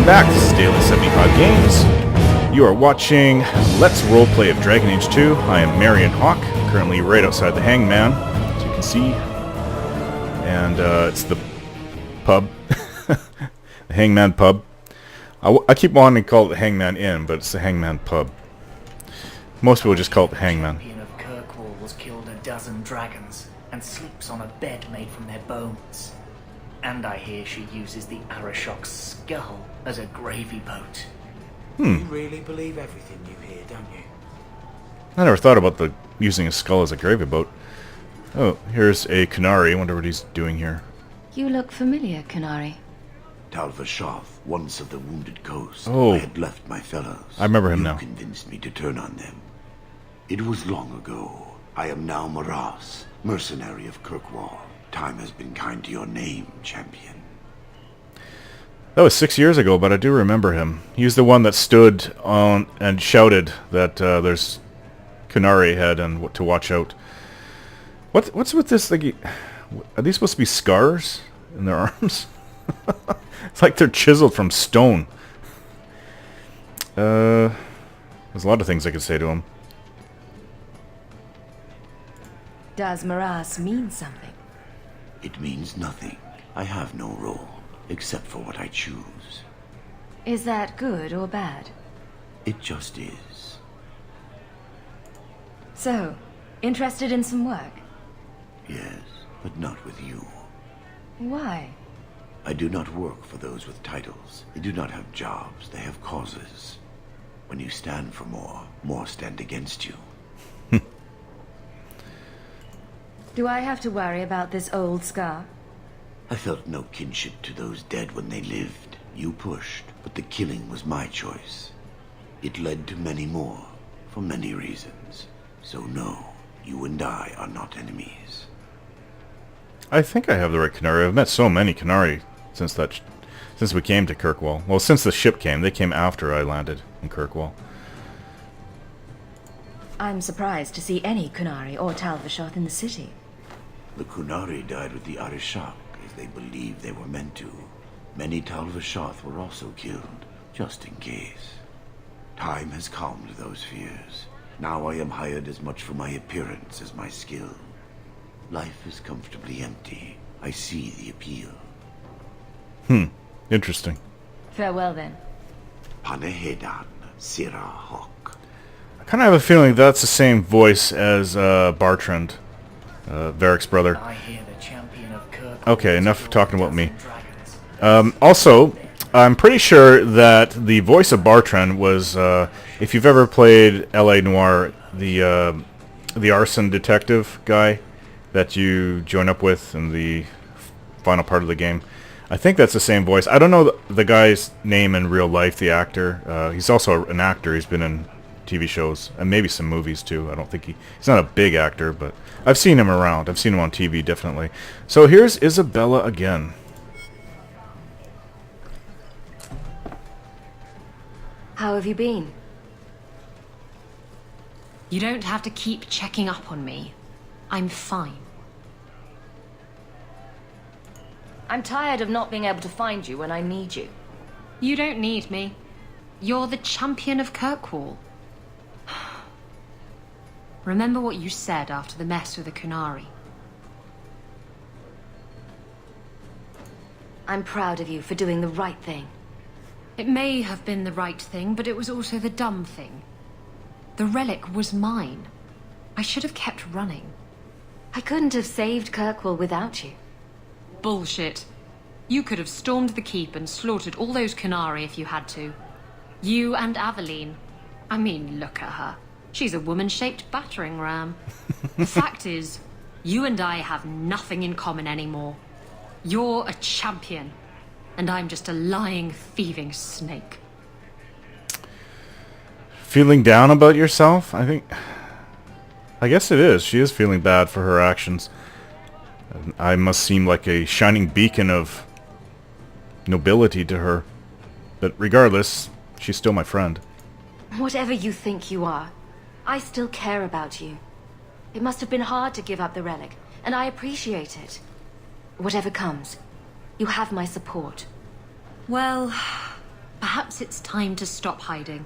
welcome back. This is Daily 75 Games. You are watching Let's Roleplay of Dragon Age 2. I am Marion Hawk, currently right outside the Hangman, as you can see. And it's the pub, the Hangman pub. I keep wanting to call it the Hangman Inn, but it's the Hangman pub. Most people just call it the Hangman. The champion of Kirkwall has killed a dozen dragons and sleeps on a bed made from their bones. And I hear she uses the Arashok's skull as a gravy boat. You really believe everything you hear, don't you? I never thought about using a skull as a gravy boat. Oh, here's a Canary. I wonder what he's doing here. You look familiar, Canary. Talvashoth, once of the Wounded Coast. Oh. I had left my fellows. I remember him now. You convinced me to turn on them. It was long ago. I am now Maras, mercenary of Kirkwall. Time has been kind to your name, champion. That was 6 years ago, but I do remember him. He was the one that stood on and shouted that there's Canary ahead and to watch out. What's with this? Like, are these supposed to be scars in their arms? It's like they're chiseled from stone. There's a lot of things I could say to him. Does Maras mean something? It means nothing. I have no role, except for what I choose. Is that good or bad? It just is. So, interested in some work? Yes, but not with you. Why? I do not work for those with titles. They do not have jobs, they have causes. When you stand for more, more stand against you. Do I have to worry about this old scar? I felt no kinship to those dead when they lived. You pushed, but the killing was my choice. It led to many more, for many reasons. So no, you and I are not enemies. I think I have the right Canary. I've met so many Canary since we came to Kirkwall. Well, since the ship came. They came after I landed in Kirkwall. I'm surprised to see any Canary or Talvashoth in the city. The Kunari died with the Arishok, as they believed they were meant to. Many Talvashoth were also killed, just in case. Time has calmed those fears. Now I am hired as much for my appearance as my skill. Life is comfortably empty. I see the appeal. Interesting. Farewell then. Panehedan, Sira Hawk. I kind of have a feeling that's the same voice as Bartrand, Varric's brother. I hear the champion of Kirkwall. Okay, enough talking about me. Dragons. Also, I'm pretty sure that the voice of Bartrand was, if you've ever played L.A. Noire, the arson detective guy that you join up with in the final part of the game. I think that's the same voice. I don't know the guy's name in real life, the actor. He's also an actor. He's been in TV shows and maybe some movies too. I don't think he's not a big actor, but I've seen him around. I've seen him on TV, definitely. So here's Isabela again. How have you been? You don't have to keep checking up on me. I'm fine. I'm tired of not being able to find you when I need you. You don't need me. You're the champion of Kirkwall. Remember what you said after the mess with the Kunari. I'm proud of you for doing the right thing. It may have been the right thing, but it was also the dumb thing. The relic was mine. I should have kept running. I couldn't have saved Kirkwall without you. Bullshit. You could have stormed the keep and slaughtered all those Kunari if you had to. You and Aveline. I mean, look at her. She's a woman-shaped battering ram. The fact is, you and I have nothing in common anymore. You're a champion, and I'm just a lying, thieving snake. Feeling down about yourself? I guess it is. She is feeling bad for her actions. I must seem like a shining beacon of nobility to her. But regardless, she's still my friend. Whatever you think you are, I still care about you. It must have been hard to give up the relic, and I appreciate it. Whatever comes, you have my support. Well, Perhaps it's time to stop hiding.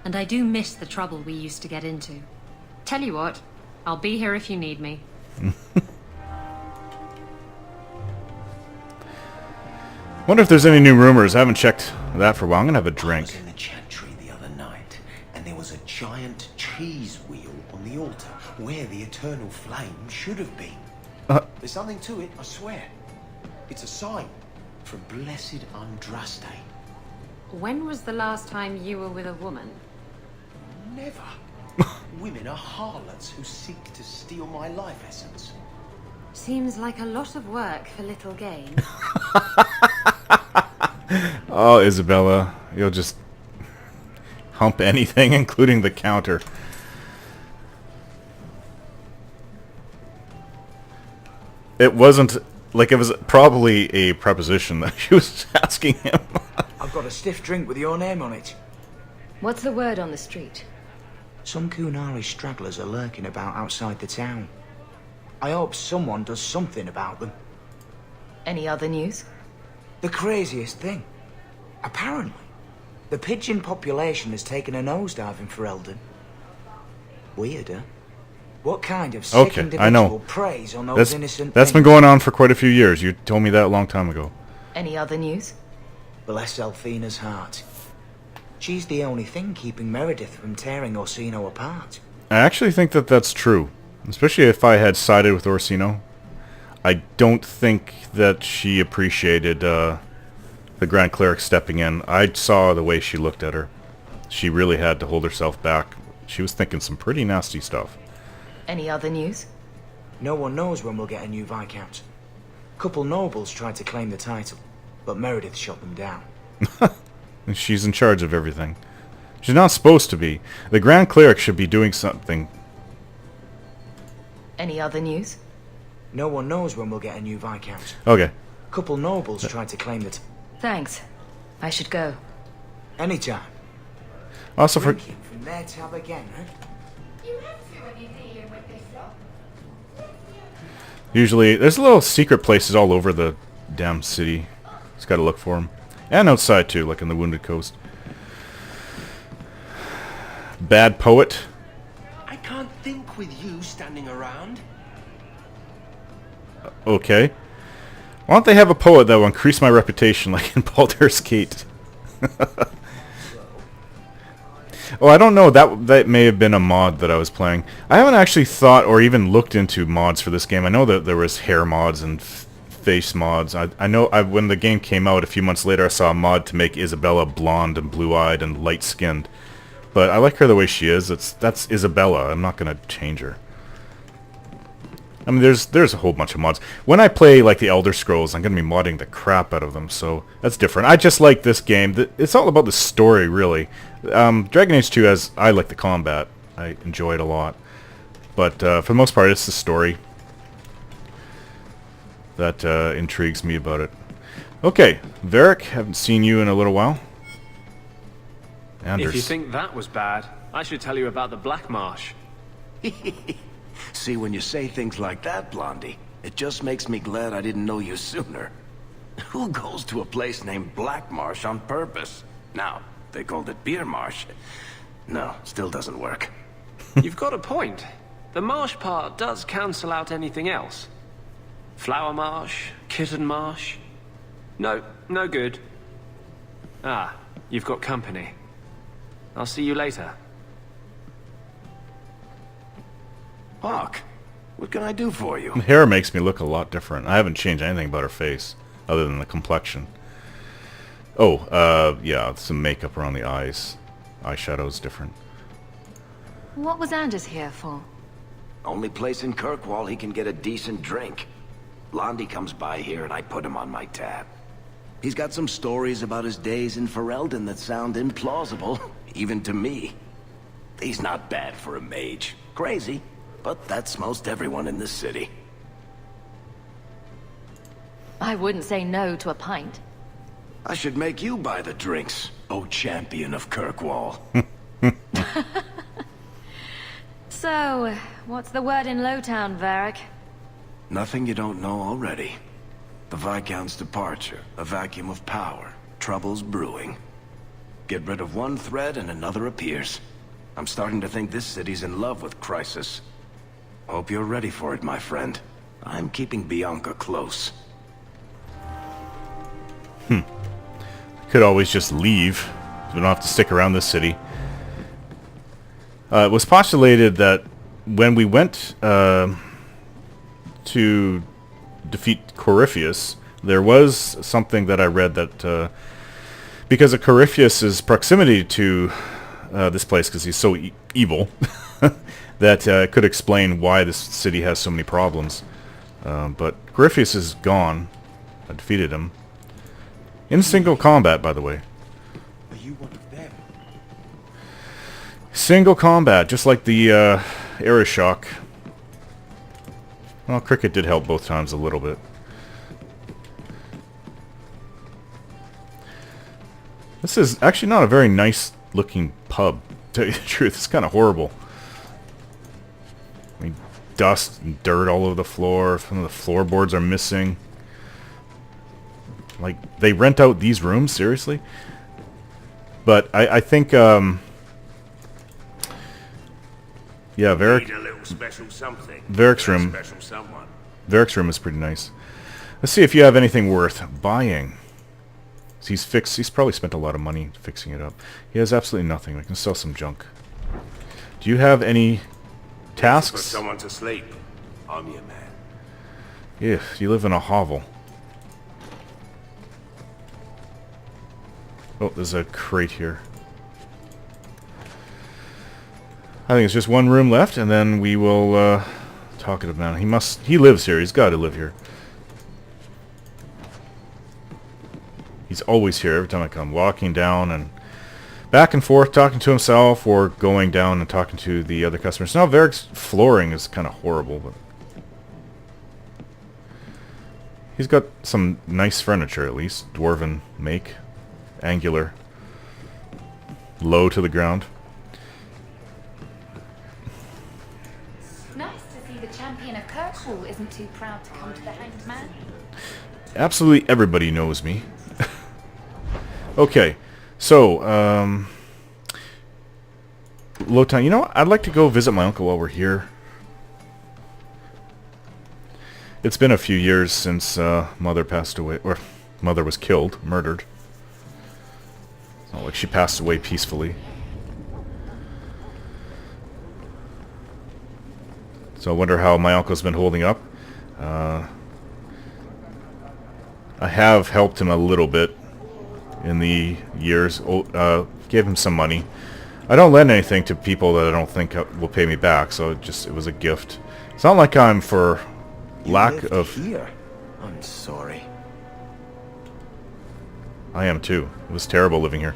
And I do miss the trouble we used to get into. Tell you what, I'll be here if you need me. Wonder if there's any new rumors. I haven't checked that for a while. I'm gonna have a drink. I was in the chantry the other night, and there was a giant cheese wheel on the altar where the eternal flame should have been. There's something to it, I swear. It's a sign for blessed Andraste. When was the last time you were with a woman? Never. Women are harlots who seek to steal my life essence. Seems like a lot of work for little gain. Oh, Isabela, you'll just hump anything, including the counter. It wasn't like it was probably a preposition that she was asking him. I've got a stiff drink with your name on it. What's the word on the street? Some Kunari stragglers are lurking about outside the town. I hope someone does something about them. Any other news? The craziest thing. Apparently, the pigeon population has taken a nosedive in Ferelden. Weird, huh? What kind of sick Okay, individual I know. preys on those innocent That's been things? going on for quite a few years. You told me that a long time ago. Any other news? Bless Elfina's heart. She's the only thing keeping Meredith from tearing Orsino apart. I actually think that that's true. Especially if I had sided with Orsino. I don't think that she appreciated the Grand Cleric stepping in. I saw the way she looked at her. She really had to hold herself back. She was thinking some pretty nasty stuff. Any other news? No one knows when we'll get a new Viscount. Couple nobles tried to claim the title, but Meredith shot them down. And she's in charge of everything. She's not supposed to be. The Grand Cleric should be doing something. Any other news? No one knows when we'll get a new Viscount. Okay. Couple nobles tried to claim the Thanks. I should go. Anytime. Also for... Drinking from their tab again, huh? Usually, there's little secret places all over the damn city. Just gotta look for them. And outside too, like in the Wounded Coast. Bad poet. I can't think with you standing around. Okay. Why don't they have a poet that will increase my reputation like in Baldur's Gate? Oh, I don't know. That may have been a mod that I was playing. I haven't actually thought or even looked into mods for this game. I know that there was hair mods and face mods. I know when the game came out a few months later, I saw a mod to make Isabela blonde and blue-eyed and light-skinned. But I like her the way she is. That's Isabela. I'm not going to change her. I mean, there's a whole bunch of mods. When I play, like, the Elder Scrolls, I'm going to be modding the crap out of them, so that's different. I just like this game. It's all about the story, really. Dragon Age 2, I like the combat. I enjoy it a lot. But for the most part, it's the story that intrigues me about it. Okay, Varric, haven't seen you in a little while. Anders. If you think that was bad, I should tell you about the Black Marsh. See, when you say things like that, Blondie, it just makes me glad I didn't know you sooner. Who goes to a place named Black Marsh on purpose? Now, they called it Beer Marsh. No, still doesn't work. You've got a point. The marsh part does cancel out anything else. Flower Marsh, Kitten Marsh. No, no good. Ah, you've got company. I'll see you later. Hawk, what can I do for you? The hair makes me look a lot different. I haven't changed anything about her face, other than the complexion. Oh, yeah, some makeup around the eyes. Eyeshadow's different. What was Anders here for? Only place in Kirkwall he can get a decent drink. Blondie comes by here and I put him on my tab. He's got some stories about his days in Ferelden that sound implausible, even to me. He's not bad for a mage. Crazy, but that's most everyone in this city. I wouldn't say no to a pint. I should make you buy the drinks, oh champion of Kirkwall. So, what's the word in Lowtown, Varric? Nothing you don't know already. The Viscount's departure, a vacuum of power, troubles brewing. Get rid of one thread and another appears. I'm starting to think this city's in love with Crisis. Hope you're ready for it, my friend. I'm keeping Bianca close. Could always just leave. We don't have to stick around this city. It was postulated that when we went to defeat Corypheus, there was something that I read that because of Corypheus's proximity to this place, because he's so evil, that could explain why this city has so many problems. But Corypheus is gone. I defeated him. In single combat, by the way. Are you one of them? Single combat, just like the Aeroshock. Well, cricket did help both times a little bit. This is actually not a very nice looking pub, to tell you the truth. It's kind of horrible. I mean, dust and dirt all over the floor. Some of the floorboards are missing. Like, they rent out these rooms? Seriously? But I think, yeah, Varric... Need a little special something. Varric's room. Special someone. Varric's room is pretty nice. Let's see if you have anything worth buying. He's probably spent a lot of money fixing it up. He has absolutely nothing. We can sell some junk. Do you have any Put tasks? someone to sleep. I'm your man. Yeah, you live in a hovel. Oh, there's a crate here. I think it's just one room left, and then we will talk to him now. He lives here. He's got to live here. He's always here every time I come, walking down and back and forth, talking to himself, or going down and talking to the other customers. Now, Varric's flooring is kind of horrible, but he's got some nice furniture, at least. Dwarven make. Angular. Low to the ground. Nice to see the champion of Kirkwall isn't too proud to come to the Hanged Man. Absolutely everybody knows me. Okay, so, Lowtown, you know what? I'd like to go visit my uncle while we're here. It's been a few years since Mother passed away, or Mother was killed, murdered. It's not like she passed away peacefully. So I wonder how my uncle's been holding up. I have helped him a little bit in the years. Gave him some money. I don't lend anything to people that I don't think will pay me back, so it was a gift. It's not like I'm for lack of... Here? I'm sorry. I am too. It was terrible living here.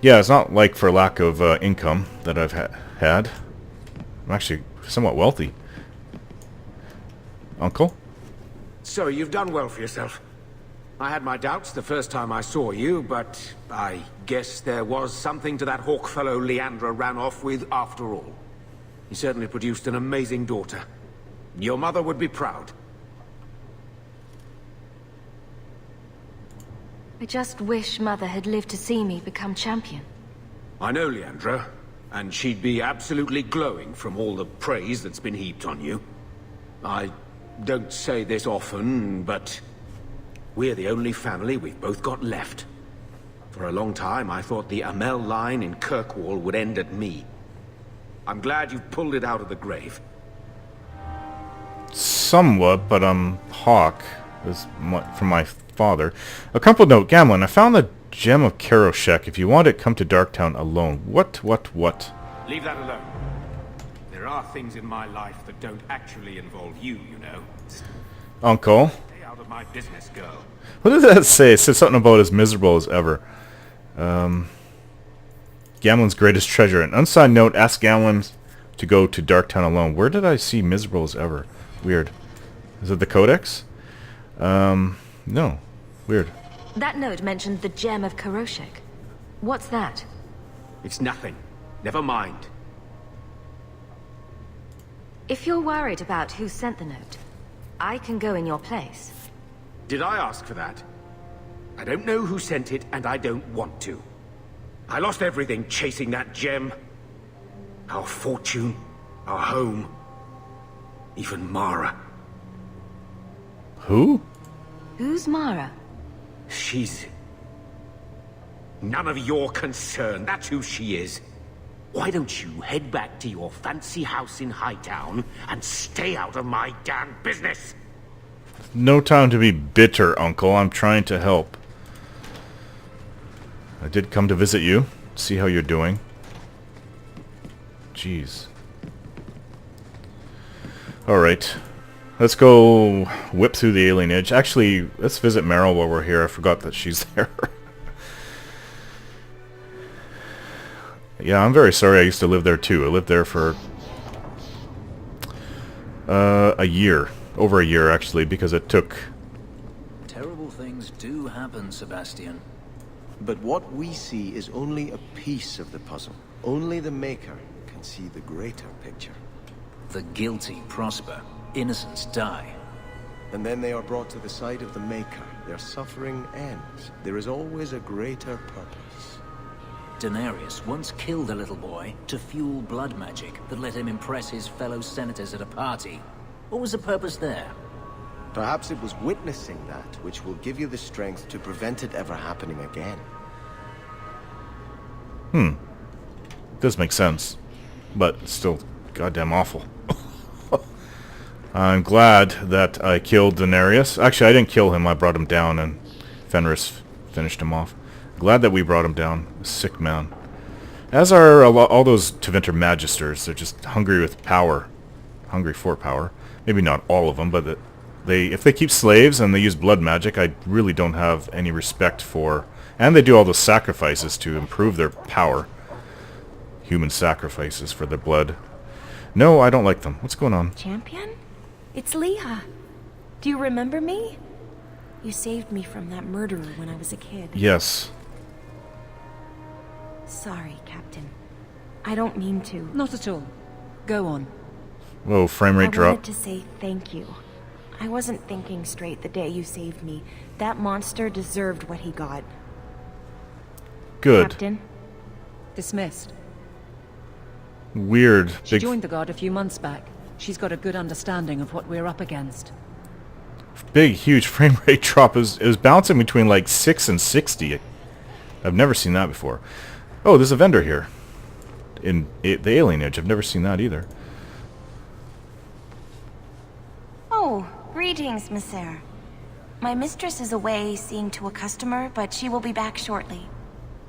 Yeah, it's not like for lack of income that I've had. I'm actually somewhat wealthy. Uncle? So you've done well for yourself. I had my doubts the first time I saw you, but I guess there was something to that hawk fellow Leandra ran off with after all. He certainly produced an amazing daughter. Your mother would be proud. I just wish Mother had lived to see me become champion. I know Leandra, and she'd be absolutely glowing from all the praise that's been heaped on you. I don't say this often, but we're the only family we've both got left. For a long time, I thought the Amel line in Kirkwall would end at me. I'm glad you've pulled it out of the grave. Somewhat, but Hawk is from my father. A crumpled note, Gamlin, I found the gem of Karoshek. If you want it, come to Darktown alone. What? Leave that alone. There are things in my life that don't actually involve you, you know. Uncle? Stay out of my business, girl. What did that say? It said something about as miserable as ever. Gamlin's greatest treasure. An unsigned note, ask Gamlin to go to Darktown alone. Where did I see miserable as ever? Weird. Is it the Codex? No. Weird. That note mentioned the gem of Karoshek. What's that? It's nothing. Never mind. If you're worried about who sent the note, I can go in your place. Did I ask for that? I don't know who sent it, and I don't want to. I lost everything chasing that gem. Our fortune, our home, even Mara. Who? Who's Mara? She's... none of your concern. That's who she is. Why don't you head back to your fancy house in Hightown and stay out of my damn business? No time to be bitter, Uncle. I'm trying to help. I did come to visit you, see how you're doing. Jeez. Alright. Let's go whip through the Alienage. Actually, let's visit Meryl while we're here. I forgot that she's there. Yeah, I'm very sorry. I used to live there too. I lived there for a year. Over a year, actually, because it took... Terrible things do happen, Sebastian. But what we see is only a piece of the puzzle. Only the Maker can see the greater picture. The guilty prosper. Innocents die. And then they are brought to the side of the Maker. Their suffering ends. There is always a greater purpose. Daenerys once killed a little boy to fuel blood magic that let him impress his fellow senators at a party. What was the purpose there? Perhaps it was witnessing that which will give you the strength to prevent it ever happening again. Does make sense. But it's still goddamn awful. I'm glad that I killed Daenerys. Actually, I didn't kill him. I brought him down, and Fenris finished him off. Glad that we brought him down. Sick man. As are all those Tevinter Magisters. They're just hungry with power. Hungry for power. Maybe not all of them, but if they keep slaves and they use blood magic, I really don't have any respect for... And they do all those sacrifices to improve their power. Human sacrifices for their blood. No, I don't like them. What's going on? Champion? It's Leah. Do you remember me? You saved me from that murderer when I was a kid. Yes. Sorry, Captain. I don't mean to. Not at all. Go on. Whoa, frame rate I drop. wanted to say thank you. I wasn't thinking straight the day you saved me. That monster deserved what he got. Good. Captain? Dismissed. Weird. She joined the Guard a few months back. She's got a good understanding of what we're up against. Big, huge frame rate drop. Is bouncing between like 6 and 60. I've never seen that before. Oh, there's a vendor here. In the Alienage. I've never seen that either. Oh, greetings, Messer. My mistress is away seeing to a customer, but she will be back shortly.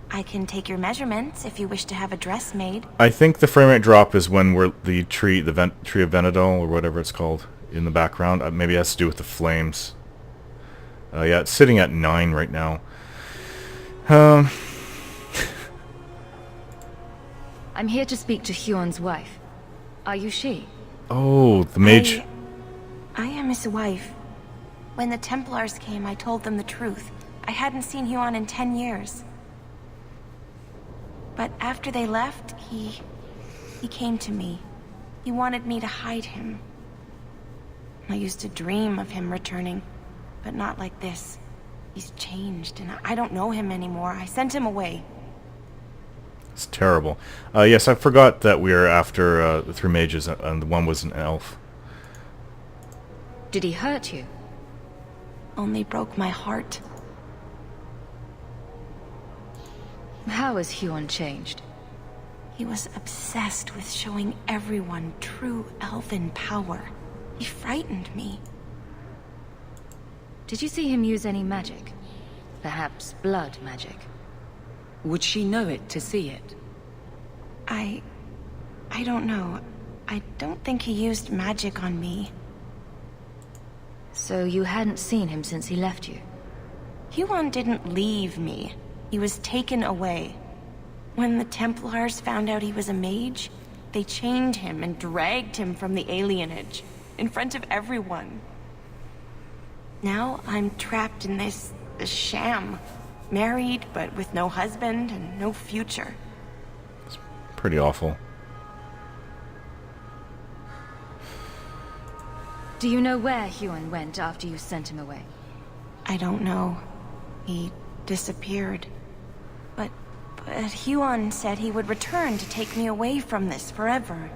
I can take your measurements if you wish to have a dress made. I think the frame rate drop is when we're the tree of Venedal, or whatever it's called, in the background. Maybe it has to do with the flames. Yeah, it's sitting at 9 right now. I'm here to speak to Huon's wife. Are you she? Oh, the mage. I am his wife. When the Templars came, I told them the truth. I hadn't seen Huon in 10 years. But after they left, he came to me. He wanted me to hide him. I used to dream of him returning, but not like this. He's changed, and I don't know him anymore. I sent him away. It's terrible. Yes, I forgot that we are after the 3 mages, and the one was an elf. Did he hurt you? Only broke my heart. How has Huon changed? He was obsessed with showing everyone true elven power. He frightened me. Did you see him use any magic? Perhaps blood magic? Would she know it to see it? I don't know. I don't think he used magic on me. So you hadn't seen him since he left you? Huon didn't leave me. He was taken away. When the Templars found out he was a mage, they chained him and dragged him from the Alienage, in front of everyone. Now I'm trapped in this sham. Married, but with no husband and no future. It's pretty awful. Do you know where Huon went after you sent him away? I don't know. He disappeared. But Huon said he would return to take me away from this forever.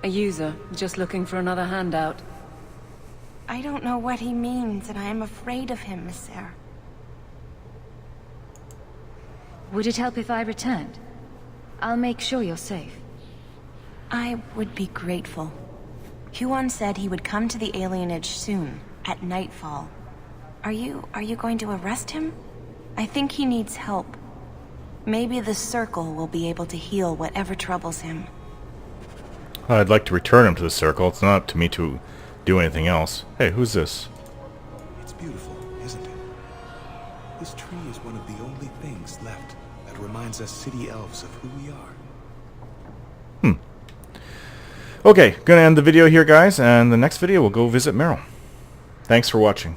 A user, just looking for another handout. I don't know what he means, and I am afraid of him, Miss Sarah. Would it help if I returned? I'll make sure you're safe. I would be grateful. Huon said he would come to the Alienage soon, at nightfall. Are you going to arrest him? I think he needs help. Maybe the Circle will be able to heal whatever troubles him. I'd like to return him to the Circle. It's not up to me to do anything else. Hey, who's this? It's beautiful, isn't it? This tree is one of the only things left that reminds us city elves of who we are. Okay, gonna end the video here, guys, and the next video we'll go visit Meryl. Thanks for watching.